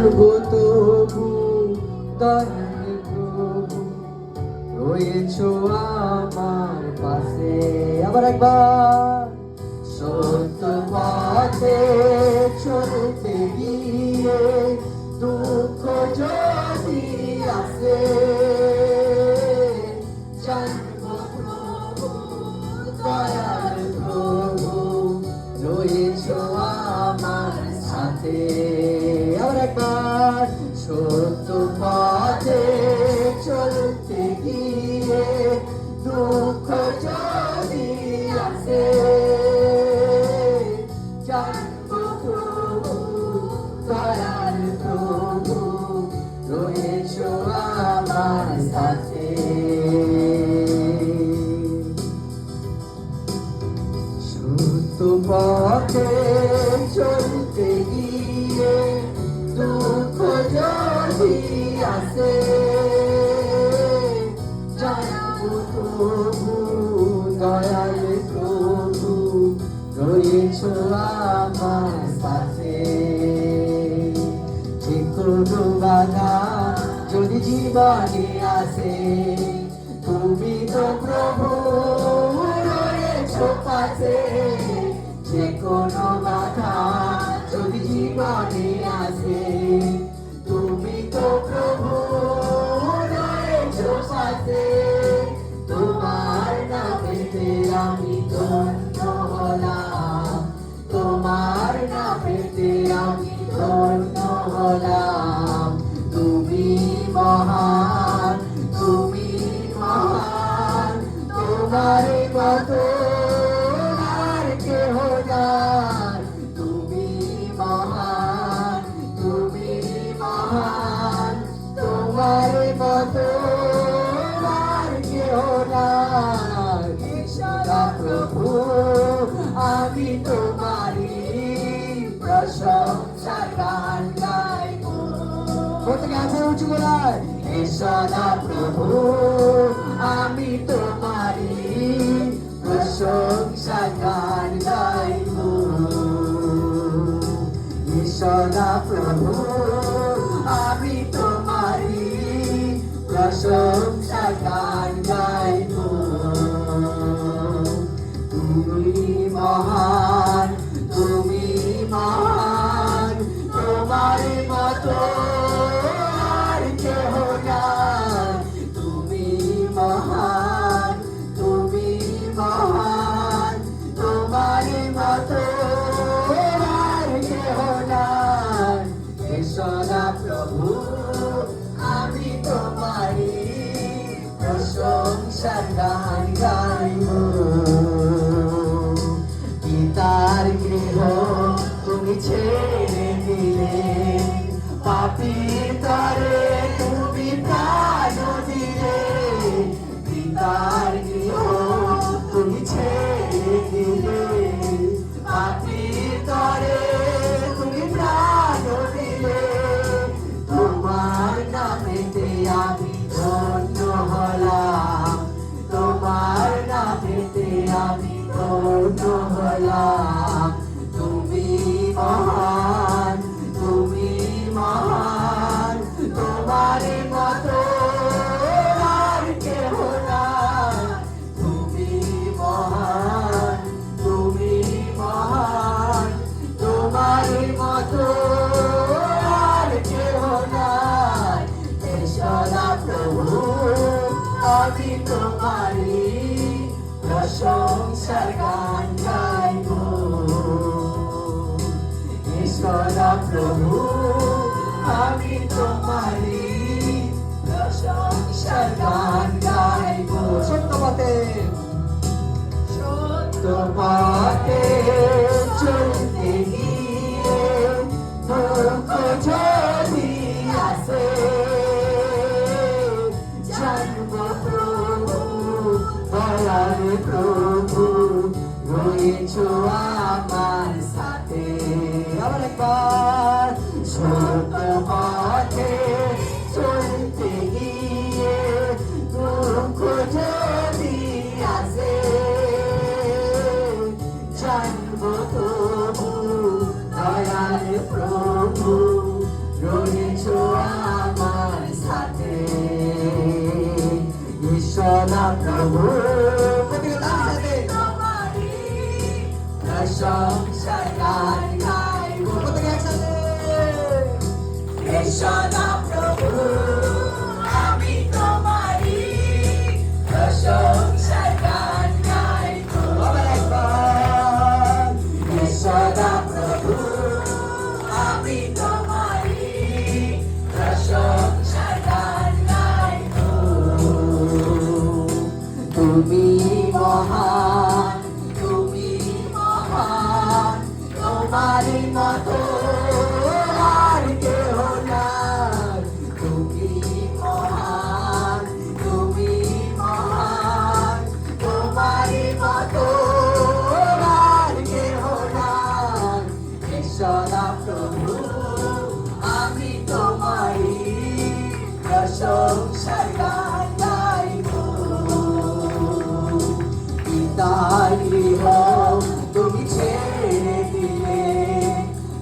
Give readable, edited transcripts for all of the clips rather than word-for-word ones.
তবু দয়াল প্রভু রয়েছো আমার পাশে। আবার একবার সত্য পথে চলতে গিয়ে দুঃখ যদি আসে, জানবো প্রভু দয়াল প্রভু রয়েছো আমার সাথে। আবার একবার সত্য পথে চলতে গিয়ে দুঃখ যদি আসে, জানবো প্রভু দয়াল প্রভু রয়েছো আমার সাথে। সত্য পথে চলতে গিয়ে দুঃখ যদি আসে, জানবো প্রভু দয়াল প্রভু রয়েছো আমার সাথে। যে কোনো বাধা যদি জীবনে আসে, তুমি তো প্রভু রয়েছো পাশে। যে কোনো বাধা যদি জীবনে আসে, তুমি তো প্রভু রয়েছো পাশে। তোমার নামেতে আমি ধন্য হলাম, তোমার নামেতে আমি ধন্য হলাম। তুমি মহান, তুমি মহান, তোমার মতো আর কেহ নাই। তুমি মহান, তুমি মহান, তোমার মতো আর কেহ নাই। সদা প্রভু আমি তোমারি প্রশংসা গান গাইবো। প্রত্যেকে হাতে উঁচু গলায় সদা প্রভু আমি তোমারি প্রশংসা গান গাইবো। সদা প্রভু আমি তোমারি প্রশংসা গান গাইবো। তুমি মহান, তুমি মহান, তোমার মতো আর কেহ নাই। তুমি মহান, তুমি মহান, তোমার মতো আর কেহ নাই। সদা প্রভু আমি তোমারি প্রশংসা গান গাইবো। পিতার গৃহ তুমি ছেড়ে দিলে, পাপী তরে তুমি প্রাণ দিলে। পিতার গৃহ তুমি ছেড়ে দিলে, পাপী তরে তুমি প্রাণ দিলে। তোমার নামেতে আমি ধন্য হলাম, তোমার নামেতে আমি ধন্য হলাম। তুমি মহান, তুমি মহান, তোমার মতো আর কেহ নাই। তুমি মহান, তুমি মহান, তোমার মতো আর কেহ নাই। সদা প্রভু আমি তোমারি প্রশংসা গান গাইবো। সদা প্রভু আমি তোমারি প্রশংসা গান গাইবো। সত্য পথে, সত্য পথে চলতে গিয়ে দুঃখ যদি আসে, জানবো প্রভু দয়াল প্রভু রয়েছো আমার সাথে। আবার একবার সত্য পথে চলতে গিয়ে দুঃখ যদি আসে, জানবো প্রভু দয়াল প্রভু রয়েছো কৃষ্ণ প্রভু প্রতিটা সাথে প্রশংসা গান গাইব প্রতিটা একসাথে কৃষ্ণ প্রভু আমি তোমারি প্রশংসা গান গাইব আবার একবার কৃষ্ণ প্রভু আমি তোমারি প্রশংসা গান গাইব তুমি মহান তোমারই মতো আর কেহ নাই তুমি মহান তোমারই মতো আর কেহ নাই ঈশ্বর প্রভু আমি তোমারই প্রশংসা গান গাইব পিতার গৃহ তুমি ছেড়ে দিলে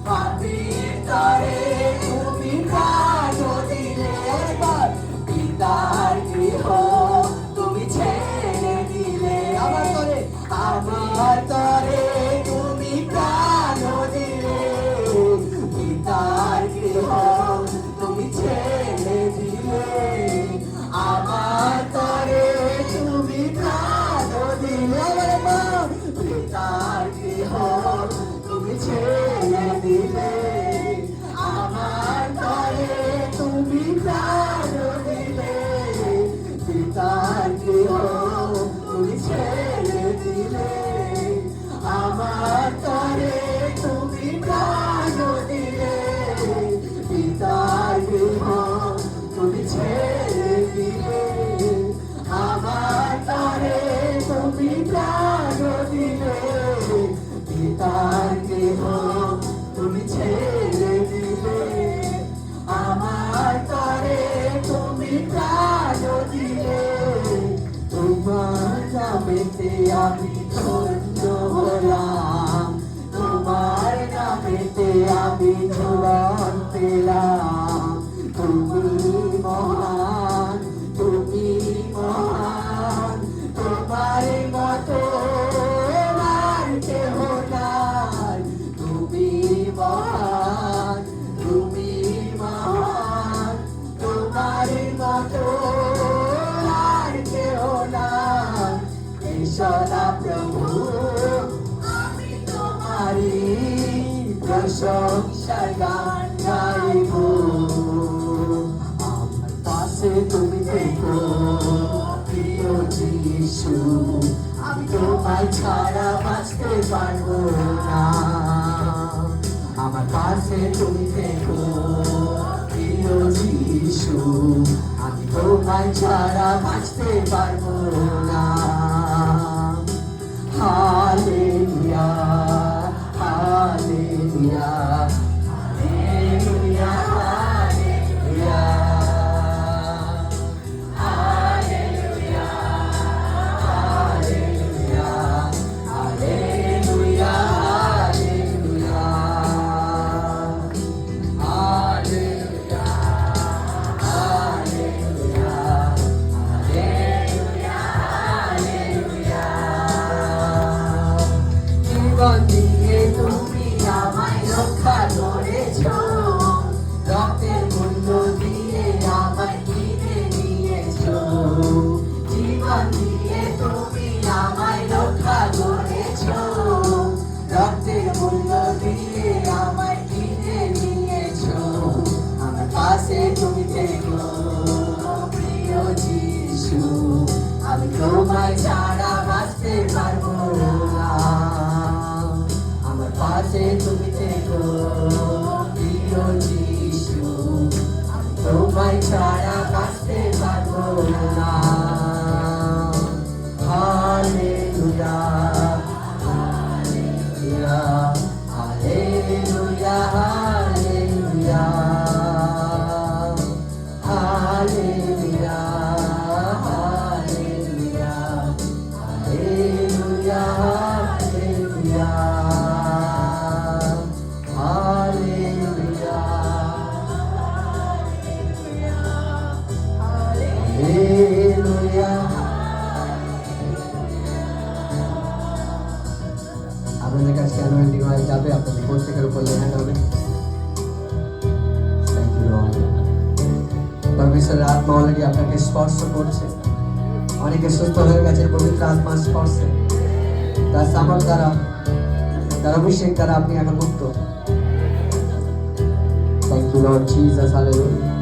পাপীর তরে তুমি প্রাণ দিলে পিতার গৃহ তুমি ছেড়ে দিলে আমার তরে তুমি প্রাণ দিলে পিতার গৃহ তুমি ছেড়ে দিলে আমার তরে তুমি প্রাণ দিলে পিতার গৃহ তুমি ছেড়ে দিলে আমার তরে তুমি প্রাণ দিলে পিতার গৃহ তুমি ছেড়ে দিলে আমার তরে তুমি প্রাণ দিলে পিতার গৃহ তুমি ছেড়ে দিলে আমার তরে তুমি প্রাণ দিলে পিতার গৃহ তুমি ছেড়ে দিলে আমার তরে তুমি প্রাণ দিলে তোমার নামেতে আমি ধন্য হলাম তোমার নামেতে আমি জীবন পেলাম তুমি মহান তোমার মতো আর কেহ নাই তুমি মহান তোমার মতো আর কেহ নাই ঈশ্বর প্রভু আমি তোমারি প্রশংসা গান গাইব আমার পাশে তুমি থেকো প্রিয় যিশু আমি তোমায় ছাড়া বাঁচতে পারবো না আমার পাশে তুমি থেকো প্রিয় যিশু আমি তোমায় ছাড়া বাঁচতে পারবো না hallelujah hallelujah hallelujah hallelujah hallelujah hallelujah hallelujah hallelujah hallelujah hallelujah জীবন দিয়ে তুমি আমায় রক্ষা করেছো রক্তের মূল্য দিয়ে আমায় কিনে নিয়েছো জীবন দিয়ে তুমি আমায় রক্ষা করেছো রক্তের মূল্য দিয়ে আমায় কিনে নিয়েছো আমার পাশে তুমি থেকো প্রিয় যিশু আমি তোমায় ছাড়া বাঁচতে পারবো না আমার পাশে তুমি থেকো প্রিয় যিশু আমি তোমায় ছাড়া বাঁচতে পারবো না hallelujah hallelujah hallelujah hallelujah hallelujah hallelujah hallelujah hallelujah hallelujah আপনাদের কাছে অ্যানোয়েন্টিং অয়েল যাবে, আপনাদের প্রত্যেকের উপর লেখানো হবে। Thank you Lord. পবিত্র আত্মা অলরেডি আপনাকে স্পর্শ করছে। অনেকে সুস্থ হয়ে গেছে পবিত্র আত্মা স্পর্শে, তার সামর্থ্য দ্বারা, তার অভিষেক দ্বারা আপনি এখন মুক্ত। Thank you Lord Jesus, hallelujah.